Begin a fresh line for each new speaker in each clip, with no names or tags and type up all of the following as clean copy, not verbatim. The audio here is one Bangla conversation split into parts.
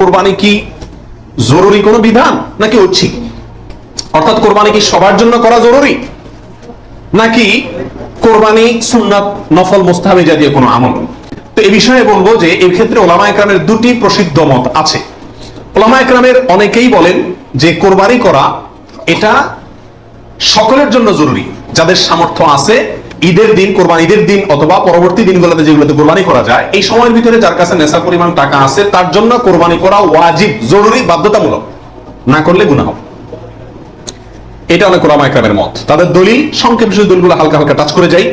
কোরবানি কি জরুরি কোনো বিধান নাকি ঐচ্ছিক? অর্থাৎ কোরবানি কি সবার জন্য করা জরুরি নাকি কোরবানি সুন্নাত নফল মুস্তাহাবি জাতীয় কোনো আমল? তো এই বিষয়ে বলবো যে এই ক্ষেত্রে ওলামায়ে কেরামের দুটি প্রসিদ্ধ মত আছে। ওলামায়ে কেরামের অনেকেই বলেন যে কোরবানি করা এটা সকলের জন্য জরুরি, যাদের সামর্থ্য আছে ঈদের দিন, কোরবানি ঈদের দিন অথবা পরবর্তী দিনগুলোতে যেগুলোতে কোরবানি করা যায়, এই সময়ের ভিতরে যার কাছে নেশা পরিমাণ টাকা আছে তার জন্য কোরবানি করা ওয়াজিব, জরুরি, বাধ্যতামূলক, না করলে গুনাহ হবে। এটা অনেক ওলামায়ে কেরামের মত। তাদের দলিল সংক্ষেপ দলিলগুলো হালকা হালকা টাচ করে যাই।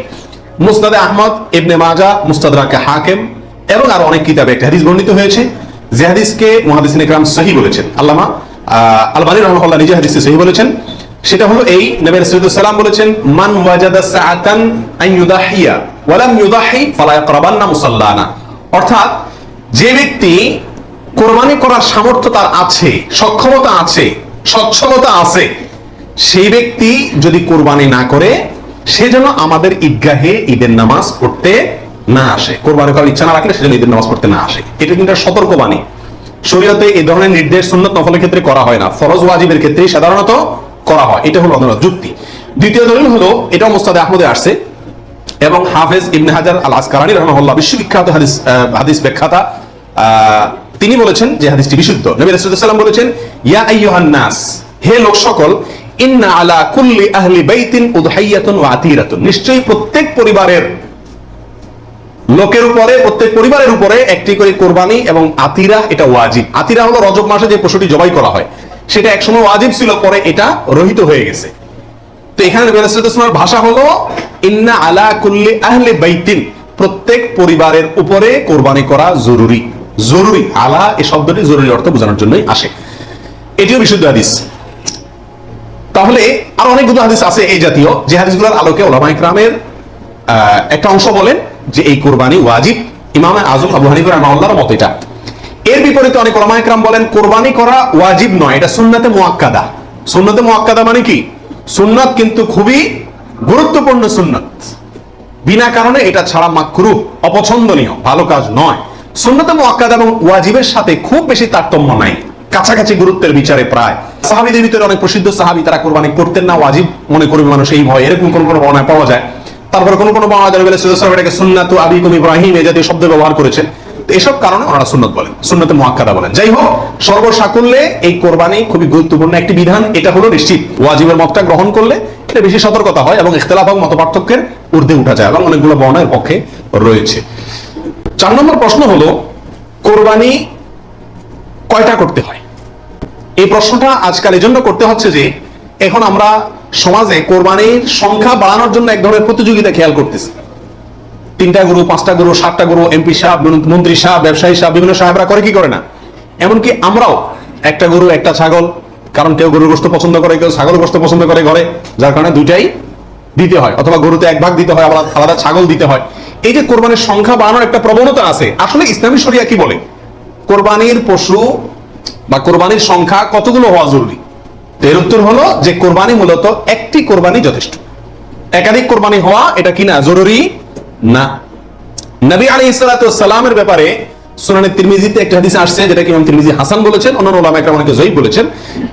মুসনাদে আহমদ, ইবনে মাজাহ, মুস্তাদরাকে হাকিম এবং আরো অনেক কিতাবে একটা হাদিস বর্ণিত হয়েছে, যে হাদিসকে মুহাদ্দিসিন ইকরাম সহিহ বলেছেন। আল্লামা আলবানী রাহিমাহুল্লাহ নিজে হাদিসে সহিহ বলেছেন। সেটা হলো এই, নবী রাসূলুল্লাহ সাল্লাল্লাহু আলাইহি ওয়াসাল্লাম বলেছেন, মান ওয়াজাদা সাআতান আন ইউদাহিয়া ওয়া লাম ইউদাহি ফালা ইয়াকরাবান্না মুসাল্লানা। অর্থাৎ যে ব্যক্তি কোরবানি করার সামর্থ্য তার আছে, সক্ষমতা আছে, সচ্ছলতা আছে, সেই ব্যক্তি যদি কোরবানি না করে সে যেন আমাদের ঈদগাহে ঈদের নামাজ পড়তে না আসে। কোরবানি করার ইচ্ছা না রাখলে সে যেন ঈদের নামাজ পড়তে না আসে। এটা কিন্তু সতর্কবাণী। শরীয়তে এই ধরনের নির্দেশ সুন্নাত নফলের ক্ষেত্রে করা হয় না, ফরজ ওয়াজিবের ক্ষেত্রে সাধারণত করা হয়। এটা হলো যুক্তি। দ্বিতীয় দলিল হলো, এটা মুস্তাদে আহমদে আসছে এবং হাফেজ ইবনে হাজার আল আসকালানী রাহিমাহুল্লাহ বিশ্ববিখ্যাত হাদিস ব্যাখ্যাতা, তিনি বলেছেন যে হাদিসটি বিশুদ্ধ। নবী রাসূলুল্লাহ সাল্লাল্লাহু আলাইহি ওয়াসাল্লাম বলেছেন, ইয়া আইয়ুহান নাস, হে লোক সকল, ইন্না আলা কুল্লি আহলি বাইতিন উদহাইয়াতুন ওয়া আতিরাতুন, নিশ্চয়ই প্রত্যেক পরিবারের লোকের উপরে, প্রত্যেক পরিবারের উপরে একটি করে কোরবানি এবং আতিরা, এটা ওয়াজিব। আতিরা হলো রজব মাসে যে পশুটি জবাই করা হয়, সেটা একসময় ওয়াজিব ছিল, পরে এটা রহিত হয়ে গেছে। তো এখানে নবী রাসূলুল্লাহ সাল্লাল্লাহু আলাইহি ওয়াসাল্লামের ভাষা হলো ইন্না আলা কুল্লি আহলি বাইতিন, প্রত্যেক পরিবারের উপরে কোরবানি করা জরুরি। জরুরি, আলা এই শব্দটি জরুরি অর্থ বোঝানোর জন্যই আসে। এটিও বিশুদ্ধ হাদিস। তাহলে আর অনেকগুলো হাদিস আছে এই জাতীয়, যে হাদিসগুলোর আলোকে ওলামায়ে কেরামের একটা অংশ বলেন যে এই কোরবানি ওয়াজিব। ইমাম আযম আবু হানিফা রাহিমাহুল্লাহর মত এটা। এর বিপরীতে অনেক ওলামায়ে কেরাম বলেন কোরবানি করা ওয়াজিব নয়, এটা সুন্নাতে মুআক্কাদা। সুন্নাতে মুআক্কাদা মানে কি? সুন্নাত কিন্তু খুবই গুরুত্বপূর্ণ সুন্নাত, বিনা কারণে এটা ছাড়া মাকরুহ, অপছন্দনীয়, ভালো কাজ নয়। সুন্নাতে মুআক্কাদা এবং ওয়াজিবের সাথে খুব বেশি তারতম্য নাই, কাছাকাছি গুরুত্বের বিচারে প্রায়। সাহাবীদের ভিতরে অনেক প্রসিদ্ধ সাহাবী তারা কোরবানি করতেন না, ওয়াজিব মনে করবে মানুষ এই ভয়, এরকম কোন কোন বর্ণনা পাওয়া যায়। তারপরে কোন কোন বর্ণনা যারা বলে এটাকে সুন্নাতু আবিকুম ইব্রাহিম এই জাতীয় শব্দ ব্যবহার করেছেন। তো এসব কারণে ওনারা সুন্নাত বলেন, সুন্নাতে মুআক্কাদা বলেন। যাই হোক, সর্বসাকুল্যে এই কোরবানি খুবই গুরুত্বপূর্ণ একটি বিধান, এটা হলো নিশ্চিত। ওয়াজিবের মতটা গ্রহণ করলে এটা বেশি সতর্কতা হয় এবং ইখতিলাফ এবং মতপার্থক্যের ঊর্ধ্বে উঠা যায় এবং অনেকগুলো বর্ণনার পক্ষে রয়েছে। 4 নম্বর প্রশ্ন হলো, কোরবানি কয়টা করতে হয়? এই প্রশ্নটা আজকাল এই জন্য করতে হচ্ছে যে এখন আমরা সমাজে কোরবানির সংখ্যা বাড়ানোর জন্য এক ধরনের প্রতিযোগিতা খেয়াল করতেছি। 3টা গরু, 5টা গরু, 7টা গরু, এমপি সাহেব, মন্ত্রী সাহেব, ব্যবসায়ী সাহেব, বিভিন্ন সাহেবরা করে কি করে না? এমনকি আমরাও একটা গরু, একটা ছাগল, কারণ কেউ গরুর গোশত পছন্দ করে, কেউ ছাগল গোশত পছন্দ করে ঘরে, যার কারণে দুইটাই দিতে হয়, অথবা গরুতে 1 ভাগ দিতে হয়, আবার আলাদা ছাগল দিতে হয়। এই যে কোরবানির সংখ্যা বাড়ানোর একটা প্রবণতা আছে, আসলে ইসলামী শরিয়া কি বলে? কোরবানির পশু বা কোরবানির সংখ্যা কতগুলো হওয়া জরুরি? এর উত্তর হলো যে কোরবানি মূলত একটি কোরবানি যথেষ্ট। একাধিক কোরবানি হওয়া এটা কি না? জরুরি না। নবী আলাইহিস সালাতু ওয়াস সালামের ব্যাপারে সুনানে তিরমিজিতে একটা হাদিস আসছে, যেটাকে ইমাম তিরমিজি হাসান বলেছেন, অন্যান্য উলামায়ে কেরাম অনেকে যঈফ বলেছেন।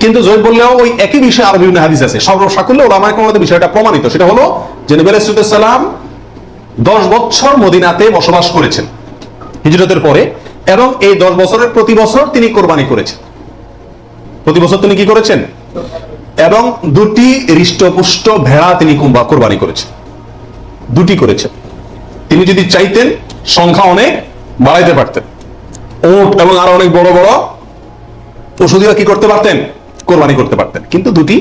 কিন্তু যঈফ বললেও ওই একই বিষয়ে আরো বিভিন্ন হাদিস আছে। সর্বসাকুল্যে উলামায়ে কেরামের বিষয়টা প্রমাণিত। সেটা হলো যে নবী আলাইহিস সালাতু ওয়াস সালাম 10 বছর মদিনাতে বসবাস করেছেন হিজরতের পরে, এবং এই 10 বছরের প্রতি বছর তিনি কোরবানি করেছেন। প্রতি বছর তিনি কি করেছেন? এবং 2টি হৃষ্টপুষ্ট ভেড়া তিনি কোরবানি করেছেন। 2টি করেছেন। তিনি যদি চাইতেন সংখ্যা অনেক বাড়াইতে পারতেন, উট এবং আরো অনেক বড় বড় পশু দিয়ে কি করতে পারতেন? কোরবানি করতে পারতেন। কিন্তু 2টি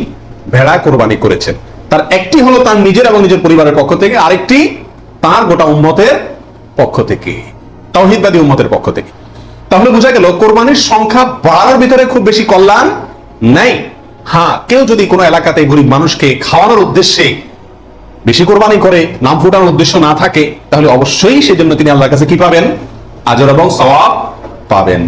ভেড়া কোরবানি করেছেন। তার একটি হলো তার নিজের এবং নিজের পরিবারের পক্ষ থেকে, আরেকটি তার গোটা উম্মতের পক্ষ থেকে, তাওহীদবাদী উম্মতের পক্ষ থেকে। তাহলে বোঝা গেল কোরবানির সংখ্যা বাড়ানোর ভিতরে খুব বেশি কল্যাণ নাই। হ্যাঁ, কেউ যদি কোনো এলাকাতে গরিব মানুষকে খাওয়ানোর উদ্দেশ্যে বেশি কোরবানি করে, নাম ফুটানোর উদ্দেশ্য না থাকে, তাহলে অবশ্যই সেজন্য তিনি আল্লাহর কাছে কি পাবেন? আজর এবং সওয়াব পাবেন।